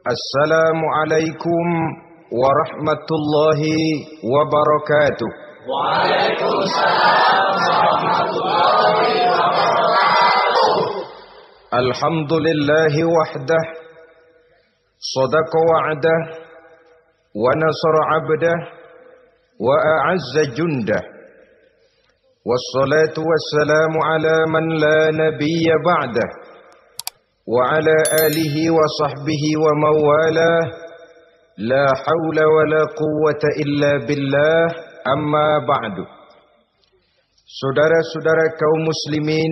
Assalamualaikum warahmatullahi wabarakatuh. Waalaikumsalam warahmatullahi wabarakatuh. Alhamdulillahi wahdah, sadaqa wa'dah, wa nasara 'abdah, wa a'azza jundah. Wassalatu wassalamu ala man la nabiyya ba'dah. وعلى آله وصحبه ومواله لا حول ولا قوة إلا بالله أما بعد. Saudara-saudara kaum muslimin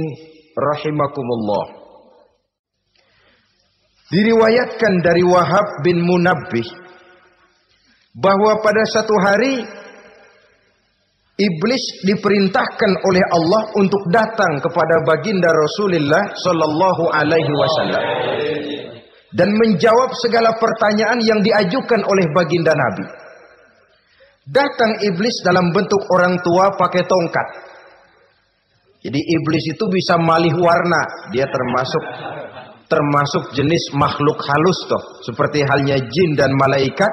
rahimakumullah, diriwayatkan dari Wahab bin Munabbih bahwa pada satu hari Iblis diperintahkan oleh Allah untuk datang kepada baginda Rasulullah sallallahu alaihi wasallam dan menjawab segala pertanyaan yang diajukan oleh baginda Nabi. Datang iblis dalam bentuk orang tua pakai tongkat. Jadi iblis itu bisa malih warna, dia termasuk jenis makhluk halus toh, seperti halnya jin dan malaikat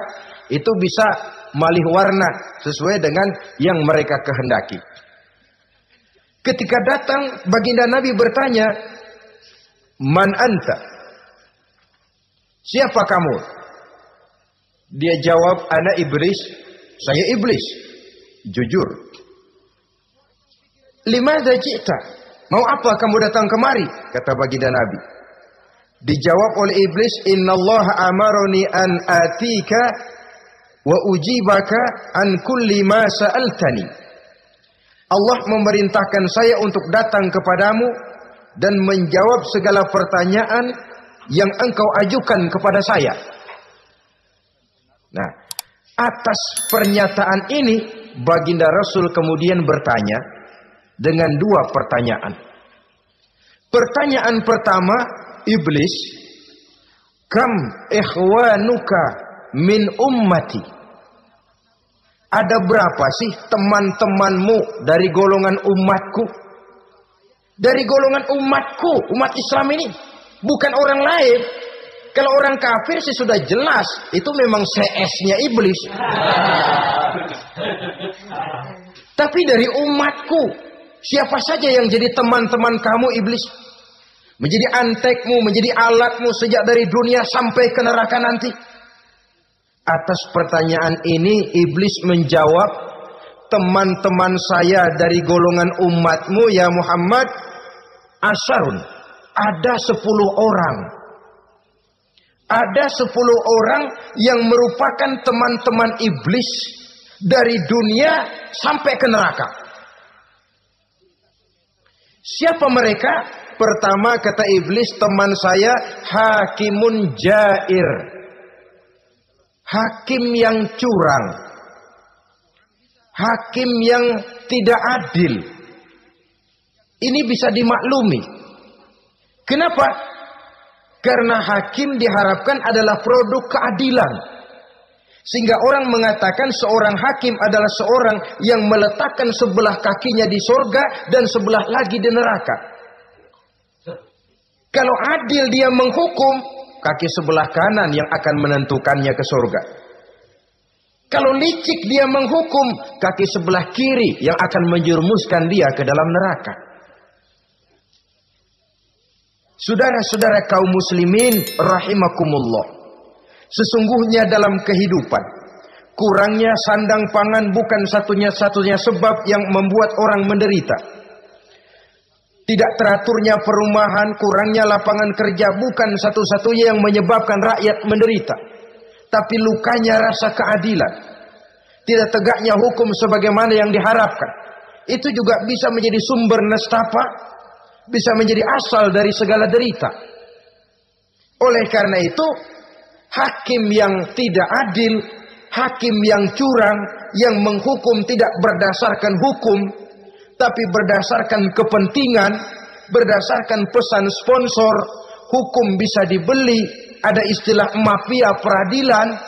itu bisa malih warna sesuai dengan yang mereka kehendaki. Ketika datang, baginda Nabi bertanya, "Man anta?" Siapa kamu? Dia jawab, "Ana iblis." Saya iblis. Jujur. "Limadza ji'ta?" Mau apa kamu datang kemari? Kata baginda Nabi. Dijawab oleh iblis, "Innallaha amaroni an atika wa ujibaka an kulli ma sa'altani." Allah memerintahkan saya untuk datang kepadamu dan menjawab segala pertanyaan yang engkau ajukan kepada saya. Nah, atas pernyataan ini baginda Rasul kemudian bertanya dengan dua pertanyaan. Pertanyaan pertama, iblis, "Kam ikhwanuka min ummati?" Ada berapa sih teman-temanmu dari golongan umatku? Dari golongan umatku, umat Islam ini, bukan orang lain. Kalau orang kafir sih sudah jelas, itu memang CS-nya iblis. Tapi dari umatku, siapa saja yang jadi teman-teman kamu iblis? Menjadi antekmu, menjadi alatmu sejak dari dunia sampai ke neraka nanti. Atas pertanyaan ini iblis menjawab, "Teman-teman saya dari golongan umatmu ya Muhammad, asyarun, ada 10 orang. Ada 10 orang yang merupakan teman-teman iblis dari dunia sampai ke neraka." Siapa mereka? Pertama kata iblis, "Teman saya hakimun jair." Hakim yang curang, hakim yang tidak adil. Ini bisa dimaklumi. Kenapa? Karena hakim diharapkan adalah produk keadilan. Sehingga orang mengatakan seorang hakim adalah seorang yang meletakkan sebelah kakinya di surga dan sebelah lagi di neraka. Kalau adil dia menghukum, kaki sebelah kanan yang akan menentukannya ke surga. Kalau licik dia menghukum, kaki sebelah kiri yang akan menjerumuskan dia ke dalam neraka. Saudara-saudara kaum muslimin rahimakumullah, sesungguhnya dalam kehidupan kurangnya sandang pangan bukan satunya sebab yang membuat orang menderita. Tidak teraturnya perumahan, kurangnya lapangan kerja bukan satu-satunya yang menyebabkan rakyat menderita. Tapi lukanya rasa keadilan. Tidak tegaknya hukum sebagaimana yang diharapkan. Itu juga bisa menjadi sumber nestapa, bisa menjadi asal dari segala derita. Oleh karena itu, hakim yang tidak adil, hakim yang curang, yang menghukum tidak berdasarkan hukum, tapi berdasarkan kepentingan, berdasarkan pesan sponsor, hukum bisa dibeli, ada istilah mafia peradilan.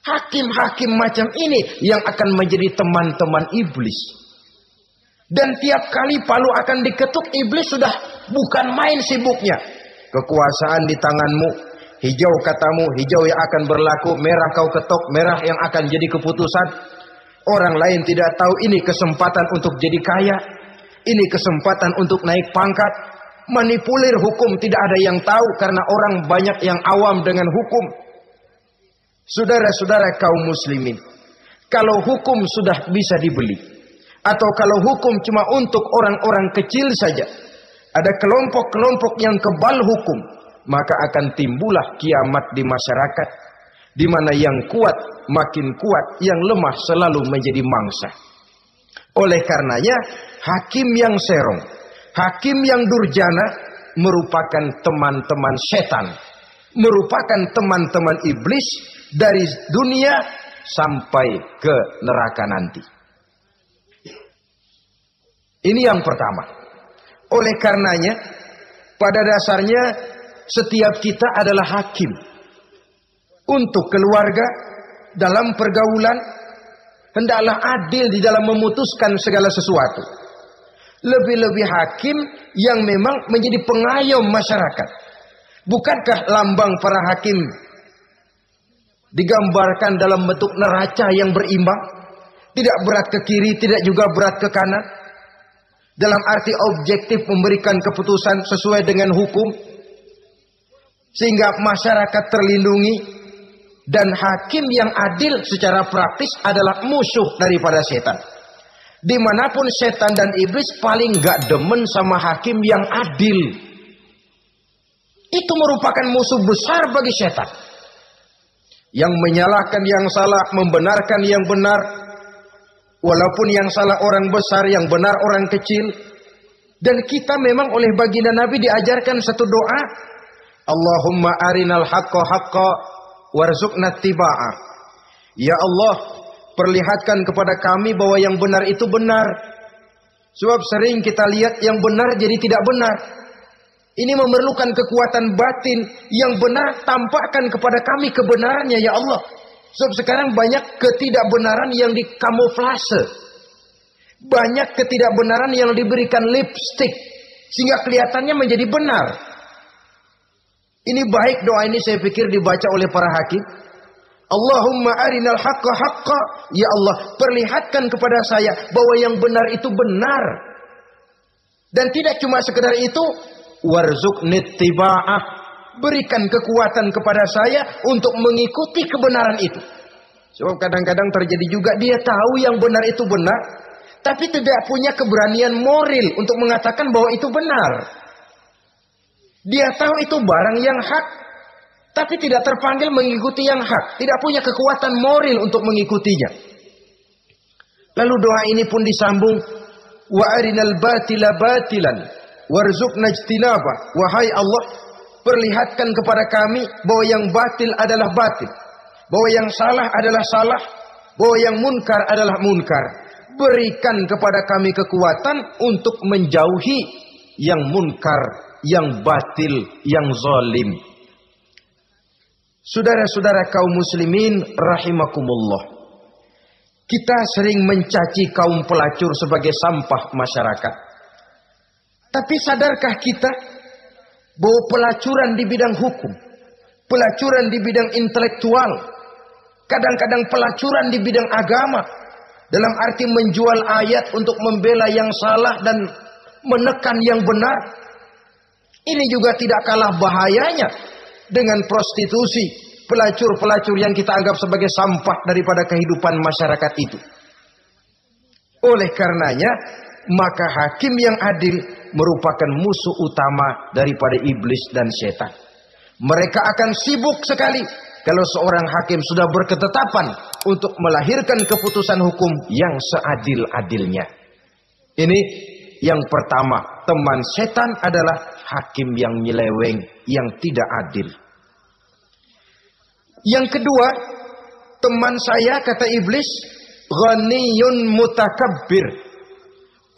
Hakim-hakim macam ini yang akan menjadi teman-teman iblis. Dan tiap kali palu akan diketuk, iblis sudah bukan main sibuknya. Kekuasaan di tanganmu, Hijau katamu, hijau yang akan berlaku, merah kau ketok, merah yang akan jadi keputusan. Orang lain tidak tahu ini kesempatan untuk jadi kaya, ini kesempatan untuk naik pangkat. Manipulir hukum tidak ada yang tahu karena orang banyak yang awam dengan hukum. Saudara-saudara kaum muslimin, kalau hukum sudah bisa dibeli, atau kalau hukum cuma untuk orang-orang kecil saja, ada kelompok-kelompok yang kebal hukum, maka akan timbullah kiamat di masyarakat, di mana yang kuat makin kuat, yang lemah selalu menjadi mangsa. Oleh karenanya, hakim yang serong, hakim yang durjana merupakan teman-teman setan, merupakan teman-teman iblis dari dunia sampai ke neraka nanti. Ini yang pertama. Oleh karenanya, pada dasarnya setiap kita adalah hakim untuk keluarga, dalam pergaulan. Hendaklah adil di dalam memutuskan segala sesuatu. Lebih-lebih hakim yang memang menjadi pengayom masyarakat. Bukankah lambang para hakim digambarkan dalam bentuk neraca yang berimbang? Tidak berat ke kiri, tidak juga berat ke kanan. Dalam arti objektif memberikan keputusan sesuai dengan hukum, sehingga masyarakat terlindungi. Dan hakim yang adil secara praktis adalah musuh daripada setan. Dimanapun setan dan iblis paling gak demen sama hakim yang adil. Itu merupakan musuh besar bagi setan. Yang menyalahkan yang salah, membenarkan yang benar. Walaupun yang salah orang besar, yang benar orang kecil. Dan kita memang oleh baginda Nabi diajarkan satu doa. Allahumma arinal haqqa haqqa warzuqna tiba'ah. Ya Allah, perlihatkan kepada kami bahwa yang benar itu benar. Sebab sering kita lihat yang benar jadi tidak benar. Ini memerlukan kekuatan batin. Yang benar tampakkan kepada kami kebenarannya ya Allah. Sebab sekarang banyak ketidakbenaran yang dikamuflase. Banyak ketidakbenaran yang diberikan lipstick sehingga kelihatannya menjadi benar. Ini baik doa ini saya pikir dibaca oleh para hakim. Allahumma arinal haqqa haqqa. Ya Allah, perlihatkan kepada saya bahwa yang benar itu benar. Dan tidak cuma sekedar itu, warzuqni tiba'ah. Berikan kekuatan kepada saya untuk mengikuti kebenaran itu. Sebab kadang-kadang terjadi juga dia tahu yang benar itu benar, tapi tidak punya keberanian moral untuk mengatakan bahwa itu benar. Dia tahu itu barang yang hak, tapi tidak terpanggil mengikuti yang hak. Tidak punya kekuatan moral untuk mengikutinya. Lalu doa ini pun disambung. Wa arinal batila batilan warzuqna ijtinabah. Wahai Allah, perlihatkan kepada kami bahwa yang batil adalah batil, bahwa yang salah adalah salah, bahwa yang munkar adalah munkar. Berikan kepada kami kekuatan untuk menjauhi yang munkar, yang batil, yang zalim. Saudara-saudara kaum muslimin rahimakumullah. Kita sering mencaci kaum pelacur sebagai sampah masyarakat. Tapi sadarkah kita bahwa pelacuran di bidang hukum, pelacuran di bidang intelektual, kadang-kadang pelacuran di bidang agama, dalam arti menjual ayat untuk membela yang salah dan menekan yang benar, ini juga tidak kalah bahayanya dengan prostitusi, pelacur-pelacur yang kita anggap sebagai sampah daripada kehidupan masyarakat itu. Oleh karenanya, maka hakim yang adil merupakan musuh utama daripada iblis dan setan. Mereka akan sibuk sekali kalau seorang hakim sudah berketetapan untuk melahirkan keputusan hukum yang seadil-adilnya. Ini yang pertama, teman setan adalah hakim yang nyeleweng, yang tidak adil. Yang kedua, teman saya kata iblis, ghaniyun mutakabbir,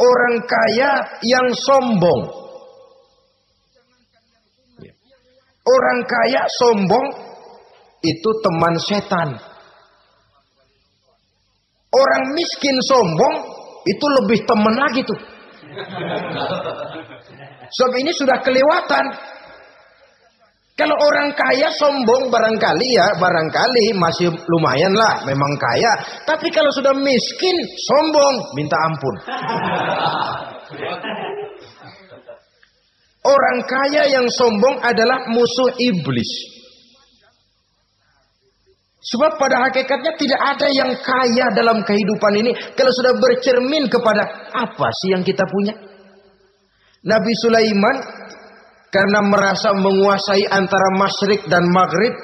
orang kaya yang sombong. Orang kaya sombong itu teman setan. Orang miskin sombong itu lebih teman lagi tuh. Sebab ini sudah kelewatan. Kalau orang kaya sombong barangkali masih lumayan lah, memang kaya. Tapi kalau sudah miskin sombong, minta ampun. Orang kaya yang sombong adalah musuh iblis. Sebab pada hakikatnya tidak ada yang kaya dalam kehidupan ini kalau sudah bercermin kepada apa sih yang kita punya. Nabi Sulaiman karena merasa menguasai antara masyrik dan maghrib,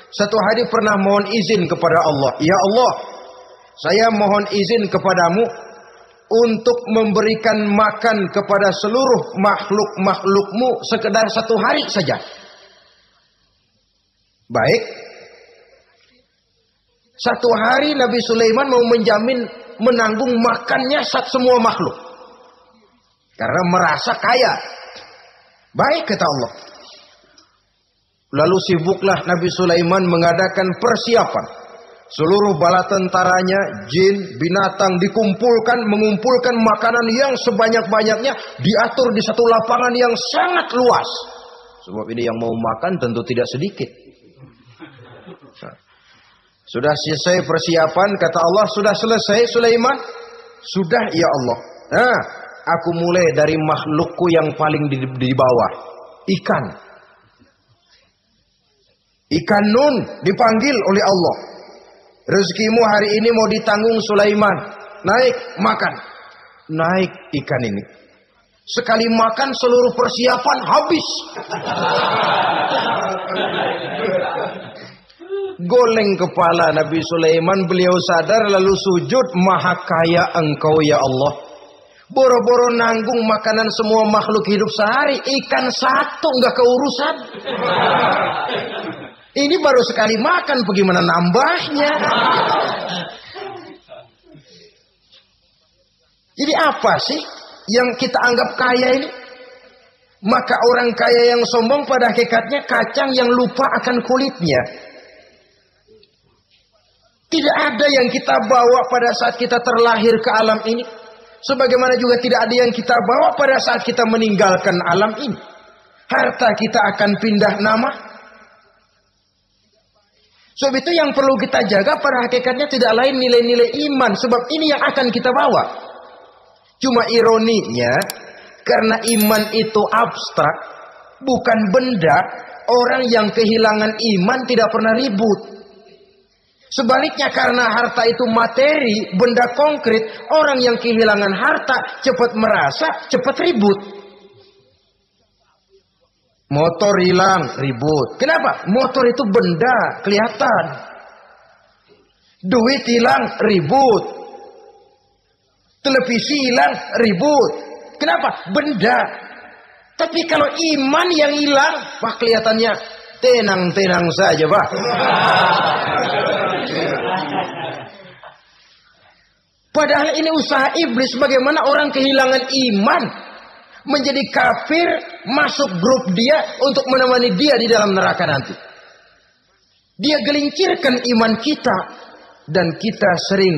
satu hari pernah mohon izin kepada Allah. Ya Allah, saya mohon izin kepadamu untuk memberikan makan kepada seluruh makhluk-makhlukmu sekedar satu hari saja. Baik. Satu hari Nabi Sulaiman mau menjamin menanggung makannya semua makhluk. Karena merasa kaya. Baik, kata Allah. Lalu sibuklah Nabi Sulaiman mengadakan persiapan. Seluruh bala tentaranya, jin, binatang mengumpulkan makanan yang sebanyak-banyaknya, diatur di satu lapangan yang sangat luas. Sebab ini yang mau makan tentu tidak sedikit. Sudah selesai persiapan, kata Allah, sudah selesai Sulaiman? Sudah, ya Allah. Nah, aku mulai dari makhlukku yang paling di bawah. Ikan. Ikan Nun dipanggil oleh Allah. Rezekimu hari ini mau ditanggung Sulaiman. Naik, makan. Naik ikan ini. Sekali makan seluruh persiapan habis. Goleng kepala Nabi Sulaiman, beliau sadar lalu sujud, maha kaya engkau ya Allah. Boro-boro nanggung makanan semua makhluk hidup sehari, ikan satu nggak keurusan. Ini baru sekali makan, bagaimana nambahnya? Jadi apa sih yang kita anggap kaya ini? Maka orang kaya yang sombong pada hakikatnya kacang yang lupa akan kulitnya. Tidak ada yang kita bawa pada saat kita terlahir ke alam ini. Sebagaimana juga tidak ada yang kita bawa pada saat kita meninggalkan alam ini. Harta kita akan pindah nama. Sebab itu yang perlu kita jaga pada hakikatnya tidak lain nilai-nilai iman. Sebab ini yang akan kita bawa. Cuma ironinya, karena iman itu abstrak, bukan benda, orang yang kehilangan iman tidak pernah ribut. Sebaliknya karena harta itu materi, benda konkret, orang yang kehilangan harta cepat merasa, cepat ribut. Motor hilang, ribut. Kenapa? Motor itu benda, kelihatan. Duit hilang, ribut. Televisi hilang, ribut. Kenapa? Benda. Tapi kalau iman yang hilang, wah kelihatannya tenang-tenang saja, Pak. Padahal ini usaha iblis, bagaimana orang kehilangan iman, menjadi kafir, masuk grup dia untuk menemani dia di dalam neraka nanti. Dia gelincirkan iman kita, dan kita sering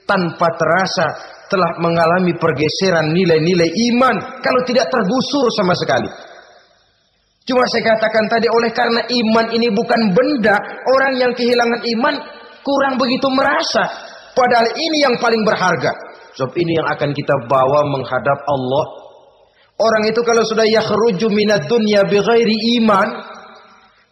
tanpa terasa telah mengalami pergeseran nilai-nilai iman kalau tidak tergusur sama sekali. Cuma saya katakan tadi, oleh karena iman ini bukan benda, orang yang kehilangan iman kurang begitu merasa. Padahal ini yang paling berharga. Sebab ini yang akan kita bawa menghadap Allah. Orang itu kalau sudah yakhruju minad dunya bighairi iman,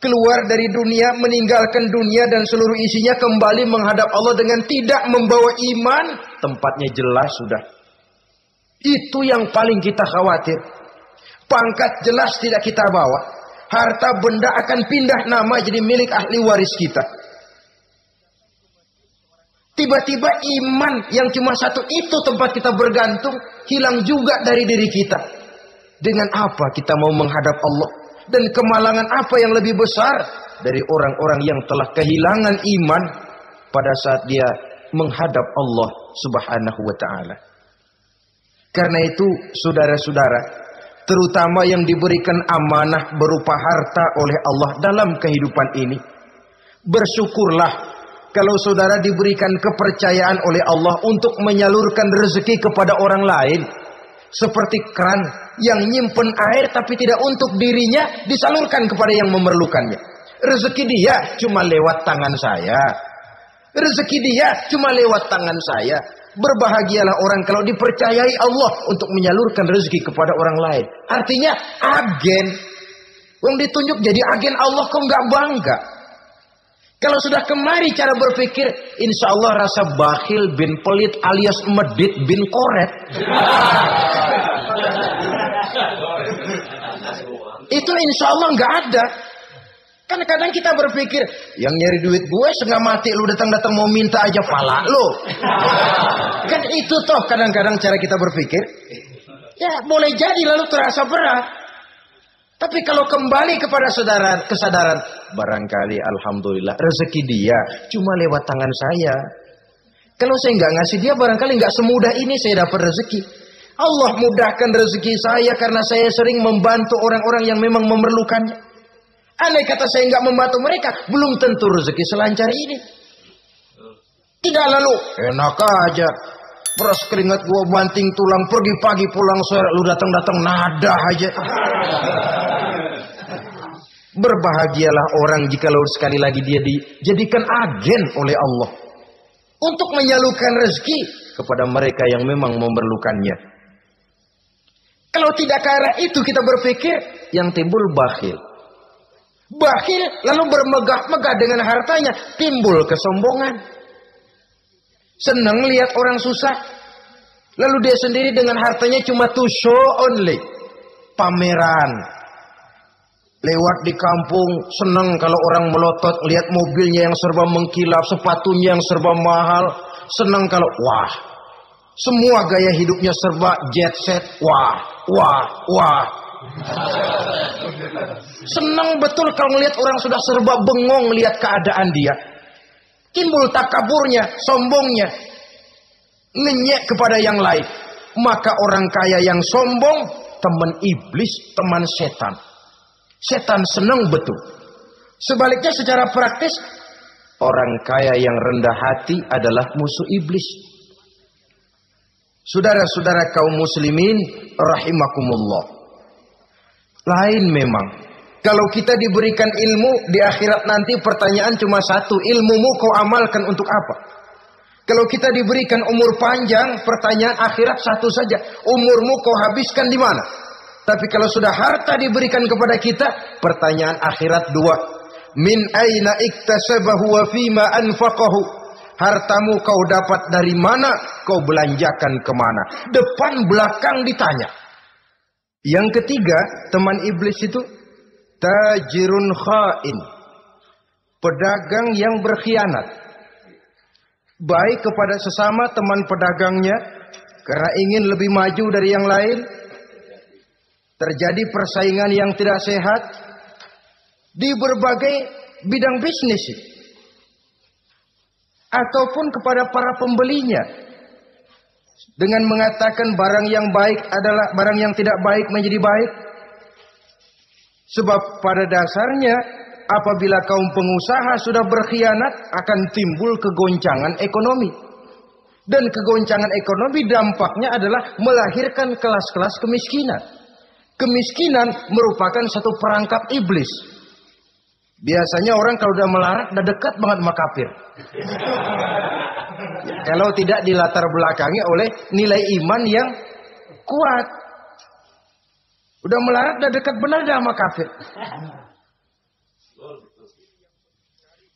keluar dari dunia, meninggalkan dunia dan seluruh isinya, kembali menghadap Allah dengan tidak membawa iman, tempatnya jelas sudah. Itu yang paling kita khawatir. Pangkat jelas tidak kita bawa. Harta benda akan pindah nama jadi milik ahli waris kita. Tiba-tiba iman yang cuma satu itu tempat kita bergantung, hilang juga dari diri kita. Dengan apa kita mau menghadap Allah? Dan kemalangan apa yang lebih besar dari orang-orang yang telah kehilangan iman pada saat dia menghadap Allah Subhanahu wa ta'ala. Karena itu saudara-saudara, terutama yang diberikan amanah berupa harta oleh Allah dalam kehidupan ini, bersyukurlah kalau saudara diberikan kepercayaan oleh Allah untuk menyalurkan rezeki kepada orang lain. Seperti keran yang nyimpen air tapi tidak untuk dirinya, disalurkan kepada yang memerlukannya. Rezeki dia cuma lewat tangan saya. Rezeki dia cuma lewat tangan saya. Berbahagialah orang kalau dipercayai Allah untuk menyalurkan rezeki kepada orang lain. Artinya agen. Yang ditunjuk jadi agen Allah, kok nggak bangga? Kalau sudah kemari cara berpikir, insya Allah rasa bakhil bin pelit alias medit bin koret. Itu insya Allah nggak ada. Kan kadang kita berpikir, yang nyari duit gue setengah mati, lu datang-datang mau minta aja pala lu. Kan itu toh kadang-kadang cara kita berpikir. Ya boleh jadi lalu terasa berat. Tapi kalau kembali kepada kesadaran, barangkali alhamdulillah rezeki dia cuma lewat tangan saya. Kalau saya nggak ngasih dia, barangkali nggak semudah ini saya dapat rezeki. Allah mudahkan rezeki saya karena saya sering membantu orang-orang yang memang memerlukannya. Andai kata saya nggak membantu mereka, belum tentu rezeki selancar ini. Tidak lalu enak aja, peras keringat gua banting tulang, pergi pagi pulang sore, lu datang-datang nada aja. Berbahagialah orang jikalau sekali lagi dia dijadikan agen oleh Allah untuk menyalurkan rezeki kepada mereka yang memang memerlukannya. Kalau tidak ke arah itu kita berpikir, yang timbul bakhil. Bakhil lalu bermegah-megah dengan hartanya, timbul kesombongan. Senang lihat orang susah, lalu dia sendiri dengan hartanya cuma to show only, pameran. Lewat di kampung, senang kalau orang melotot, lihat mobilnya yang serba mengkilap, sepatunya yang serba mahal. Senang kalau, wah, semua gaya hidupnya serba jet set, wah. Senang betul kalau melihat orang sudah serba bengong lihat keadaan dia. Timbul takaburnya, sombongnya, ngenyek kepada yang lain. Maka orang kaya yang sombong, teman iblis, teman setan. Setan senang betul. Sebaliknya secara praktis, orang kaya yang rendah hati adalah musuh iblis. Saudara-saudara kaum muslimin rahimakumullah. Lain memang. Kalau kita diberikan ilmu di akhirat nanti, pertanyaan cuma satu, ilmumu kau amalkan untuk apa? Kalau kita diberikan umur panjang, pertanyaan akhirat satu saja, umurmu kau habiskan di mana? Tapi kalau sudah harta diberikan kepada kita, pertanyaan akhirat dua. Min aina iktasabahu wa fima anfaqahu. Hartamu kau dapat dari mana, kau belanjakan kemana. Depan belakang ditanya. Yang ketiga, teman iblis itu tajirun khain. Pedagang yang berkhianat. Baik kepada sesama teman pedagangnya, karena ingin lebih maju dari yang lain. Terjadi persaingan yang tidak sehat di berbagai bidang bisnis, ataupun kepada para pembelinya dengan mengatakan barang yang baik adalah barang yang tidak baik menjadi baik. Sebab pada dasarnya apabila kaum pengusaha sudah berkhianat, akan timbul kegoncangan ekonomi. Dan kegoncangan ekonomi dampaknya adalah melahirkan kelas-kelas kemiskinan. Kemiskinan merupakan satu perangkap iblis. Biasanya orang kalau udah melarat, udah dekat banget sama kafir. Ya, kalau tidak dilatar belakangi oleh nilai iman yang kuat. Udah melarat, udah dekat benar dah sama kafir.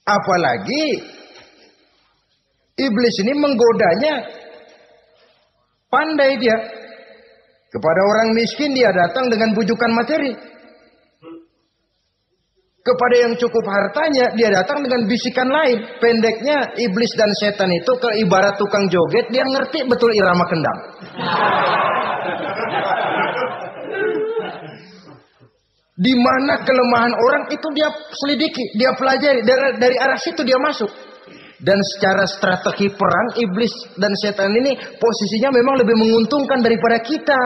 Apalagi iblis ini menggodanya pandai dia. Kepada orang miskin dia datang dengan bujukan materi. Kepada yang cukup hartanya dia datang dengan bisikan lain. Pendeknya iblis dan setan itu ke ibarat tukang joget, dia ngerti betul irama kendang. Di mana kelemahan orang itu dia selidiki, dia pelajari, dari arah situ dia masuk. Dan secara strategi perang, iblis dan setan ini posisinya memang lebih menguntungkan daripada kita.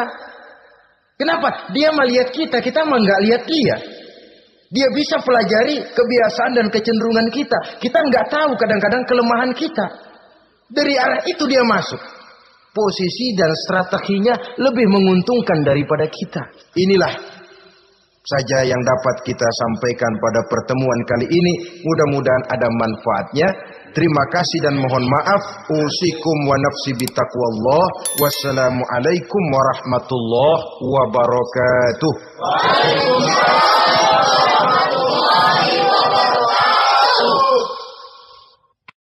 Kenapa? Dia melihat kita, kita mah nggak lihat dia. Dia bisa pelajari kebiasaan dan kecenderungan kita. Kita nggak tahu kadang-kadang kelemahan kita. Dari arah itu dia masuk. posisi dan strateginya lebih menguntungkan daripada kita. Inilah saja yang dapat kita sampaikan pada pertemuan kali ini. Mudah-mudahan ada manfaatnya. Terima kasih dan mohon maaf. Usikum wa nafsi bitaqwallah. Wassalamualaikum warahmatullahi wabarakatuh. Waalaikumsalam.